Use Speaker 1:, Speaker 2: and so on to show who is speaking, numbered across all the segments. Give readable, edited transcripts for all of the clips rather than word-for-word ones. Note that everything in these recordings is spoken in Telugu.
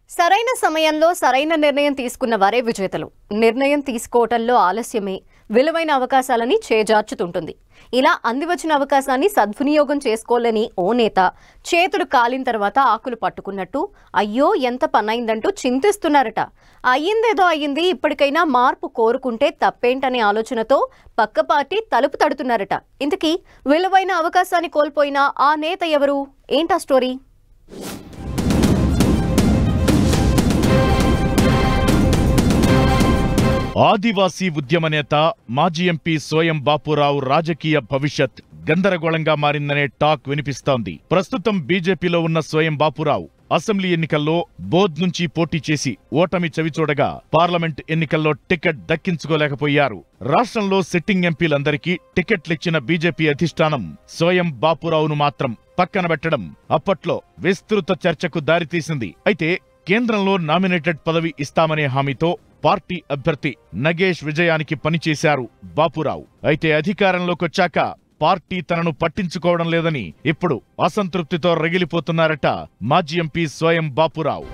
Speaker 1: సరైన సమయంలో సరైన నిర్ణయం తీసుకున్న వారే విజేతలు. నిర్ణయం తీసుకోవటంలో ఆలస్యమే విలువైన అవకాశాలని చేజార్చుతుంటుంది. ఇలా అందివచ్చిన అవకాశాన్ని సద్వినియోగం చేసుకోలేని ఓ నేత చేతులు కాలిన తర్వాత ఆకులు పట్టుకున్నట్టు అయ్యో ఎంత పనైందంటూ చింతిస్తున్నారట. అయ్యిందేదో అయ్యింది, ఇప్పటికైనా మార్పు కోరుకుంటే తప్పేంటనే ఆలోచనతో పక్క పార్టీ తలుపు తడుతున్నారట. ఇంతకీ విలువైన అవకాశాన్ని కోల్పోయిన ఆ నేత ఎవరు? ఏంటా స్టోరీ?
Speaker 2: ఆదివాసీ ఉద్యమ నేత మాజీ ఎంపీ సోయం బాపురావు రాజకీయ భవిష్యత్ గందరగోళంగా మారిందనే టాక్ వినిపిస్తోంది. ప్రస్తుతం బీజేపీలో ఉన్న సోయం బాపురావు అసెంబ్లీ ఎన్నికల్లో బోధ్ నుంచి పోటీ చేసి ఓటమి చవిచూడగా పార్లమెంట్ ఎన్నికల్లో టికెట్ దక్కించుకోలేకపోయారు. రాష్ట్రంలో సిట్టింగ్ ఎంపీలందరికీ టికెట్లిచ్చిన బీజేపీ అధిష్టానం సోయం బాపురావును మాత్రం పక్కన పెట్టడం అప్పట్లో విస్తృత చర్చకు దారితీసింది. అయితే కేంద్రంలో నామినేటెడ్ పదవి ఇస్తామనే హామీతో పార్టీ అభ్యర్థి నగేష్ విజయానికి పనిచేశారు బాపురావు. అయితే అధికారంలోకొచ్చాక పార్టీ తనను పట్టించుకోవడం లేదని ఇప్పుడు అసంతృప్తితో రగిలిపోతున్నారట మాజీ ఎంపీ సోయం బాపురావు.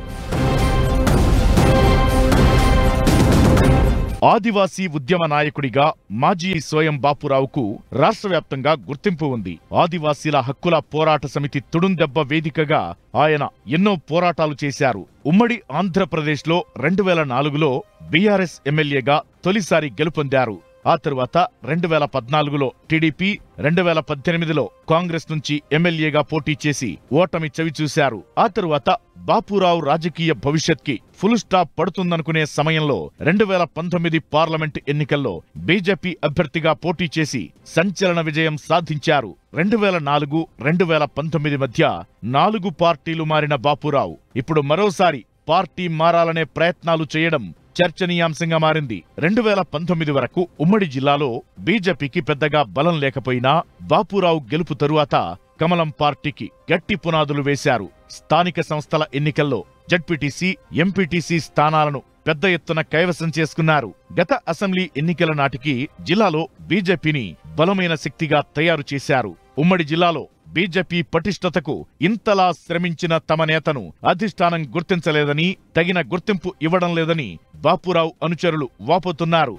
Speaker 2: ఆదివాసీ ఉద్యమ నాయకుడిగా మాజీ సోయం బాపురావుకు రాష్ట్ర వ్యాప్తంగా గుర్తింపు ఉంది. ఆదివాసీల హక్కుల పోరాట సమితి తుడుందెబ్బ వేదికగా ఆయన ఎన్నో పోరాటాలు చేశారు. ఉమ్మడి ఆంధ్రప్రదేశ్లో 2004లో బీఆర్ఎస్ ఎమ్మెల్యేగా తొలిసారి గెలుపొందారు. ఆ తరువాత 2014లో టీడీపీ, 2018లో కాంగ్రెస్ నుంచి ఎమ్మెల్యేగా పోటీ చేసి ఓటమి చవిచూశారు. ఆ తరువాత బాపురావు రాజకీయ భవిష్యత్కి ఫుల్ స్టాప్ పడుతుందనుకునే సమయంలో 2019 పార్లమెంట్ ఎన్నికల్లో బీజేపీ అభ్యర్థిగా పోటీ చేసి సంచలన విజయం సాధించారు. 2004, 2019 మధ్య 4 పార్టీలు మారిన బాపురావు ఇప్పుడు మరోసారి పార్టీ మారాలనే ప్రయత్నాలు చేయడం చర్చనీయాంశంగా మారింది. 2019 వరకు ఉమ్మడి జిల్లాలో బీజేపీకి పెద్దగా బలం లేకపోయినా బాపురావు గెలుపు తరువాత కమలం పార్టీకి గట్టి పునాదులు వేశారు. స్థానిక సంస్థల ఎన్నికల్లో జడ్పీటీసీ, ఎంపీటీసీ స్థానాలను పెద్ద ఎత్తున కైవసం చేసుకున్నారు. గత అసెంబ్లీ ఎన్నికల నాటికి జిల్లాలో బీజేపీని బలమైన శక్తిగా తయారు చేశారు. ఉమ్మడి జిల్లాలో బీజేపీ పటిష్టతకు ఇంతలా శ్రమించిన తమ నేతను అధిష్టానం గుర్తించలేదని, తగిన గుర్తింపు ఇవ్వడం లేదని బాపురావు అనుచరులు వాపోతున్నారు.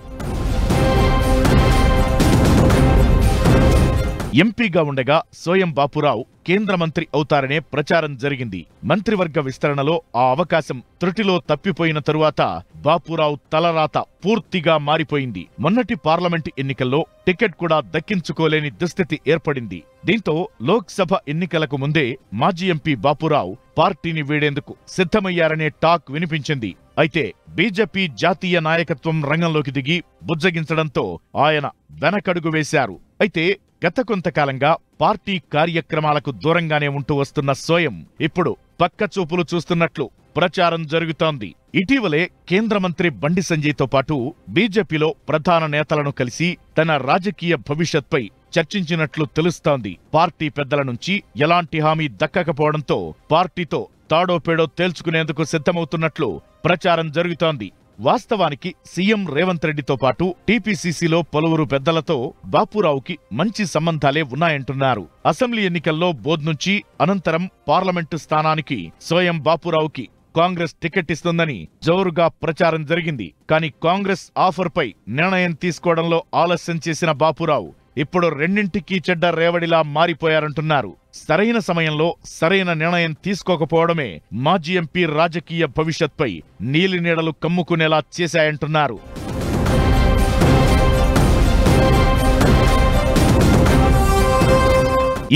Speaker 2: ఎంపీగా ఉండగా సోయం బాపురావు కేంద్ర మంత్రి అవుతారనే ప్రచారం జరిగింది. మంత్రివర్గ విస్తరణలో ఆ అవకాశం త్రుటిలో తప్పిపోయిన తరువాత బాపురావు తలరాత పూర్తిగా మారిపోయింది. మొన్నటి పార్లమెంటు ఎన్నికల్లో టికెట్ కూడా దక్కించుకోలేని దుస్థితి ఏర్పడింది. దీంతో లోక్సభ ఎన్నికలకు ముందే మాజీ ఎంపీ బాపురావు పార్టీని వీడేందుకు సిద్ధమయ్యారనే టాక్ వినిపించింది. అయితే బీజేపీ జాతీయ నాయకత్వం రంగంలోకి దిగి బుజ్జగించడంతో ఆయన వెనకడుగు వేశారు. అయితే గత కొంతకాలంగా పార్టీ కార్యక్రమాలకు దూరంగానే ఉంటూ వస్తున్న సోయం ఇప్పుడు పక్కచూపులు చూస్తున్నట్లు ప్రచారం జరుగుతోంది. ఇటీవలే కేంద్ర మంత్రి బండి సంజయ్తో పాటు బీజేపీలో ప్రధాన నేతలను కలిసి తన రాజకీయ భవిష్యత్పై చర్చించినట్లు తెలుస్తోంది. పార్టీ పెద్దల నుంచి ఎలాంటి హామీ దక్కకపోవడంతో పార్టీతో తాడోపేడో తేల్చుకునేందుకు సిద్ధమవుతున్నట్లు ప్రచారం జరుగుతోంది. వాస్తవానికి సీఎం రేవంత్ రెడ్డితో పాటు టీపీసీసీలో పలువురు పెద్దలతో బాపురావుకి మంచి సంబంధాలే ఉన్నాయంటున్నారు. అసెంబ్లీ ఎన్నికల్లో బోధ్ నుంచి, అనంతరం పార్లమెంటు స్థానానికి సోయం బాపురావుకి కాంగ్రెస్ టికెట్ ఇస్తుందని జోరుగా ప్రచారం జరిగింది. కానీ కాంగ్రెస్ ఆఫర్పై నిర్ణయం తీసుకోవడంలో ఆలస్యం చేసిన బాపురావు ఇప్పుడు రెండింటికీ చెడ్డ రేవడిలా మారిపోయారంటున్నారు. సరైన సమయంలో సరైన నిర్ణయం తీసుకోకపోవడమే మాజీ ఎంపీ రాజకీయ భవిష్యత్పై నీలినీడలు కమ్ముకునేలా చేశాయంటున్నారు.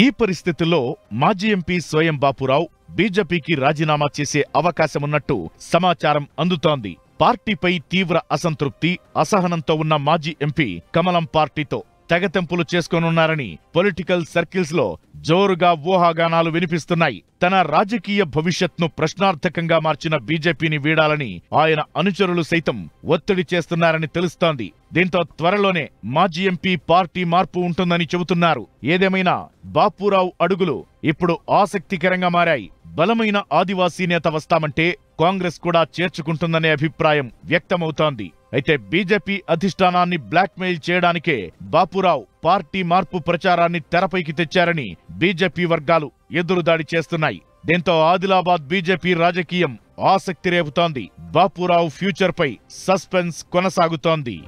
Speaker 2: ఈ పరిస్థితుల్లో మాజీ ఎంపీ సోయం బాపురావు బీజేపీకి రాజీనామా చేసే అవకాశమున్నట్టు సమాచారం అందుతోంది. పార్టీపై తీవ్ర అసంతృప్తి, అసహనంతో ఉన్న మాజీ ఎంపీ కమలం పార్టీతో తెగతెంపులు చేసుకోనున్నారని పొలిటికల్ సర్కిల్స్ లో జోరుగా ఊహాగానాలు వినిపిస్తున్నాయి. తన రాజకీయ భవిష్యత్ను ప్రశ్నార్థకంగా మార్చిన బీజేపీని వీడాలని ఆయన అనుచరులు సైతం ఒత్తిడి చేస్తున్నారని తెలుస్తోంది. దీంతో త్వరలోనే మాజీ ఎంపీ పార్టీ మార్పు ఉంటుందని చెబుతున్నారు. ఏదేమైనా బాపురావు అడుగులు ఇప్పుడు ఆసక్తికరంగా మారాయి. బలమైన ఆదివాసీ నేత వస్తామంటే కాంగ్రెస్ కూడా చేర్చుకుంటుందనే అభిప్రాయం వ్యక్తమవుతోంది. అయితే బీజేపీ అధిష్టానాన్ని బ్లాక్మెయిల్ చేయడానికే బాపురావు పార్టీ మార్పు ప్రచారాన్ని తెరపైకి తెచ్చారని బీజేపీ వర్గాలు ఎదురుదాడి చేస్తున్నాయి. దీంతో ఆదిలాబాద్ బీజేపీ రాజకీయం ఆసక్తి రేపుతోంది. బాపురావు ఫ్యూచర్ పై సస్పెన్స్ కొనసాగుతోంది.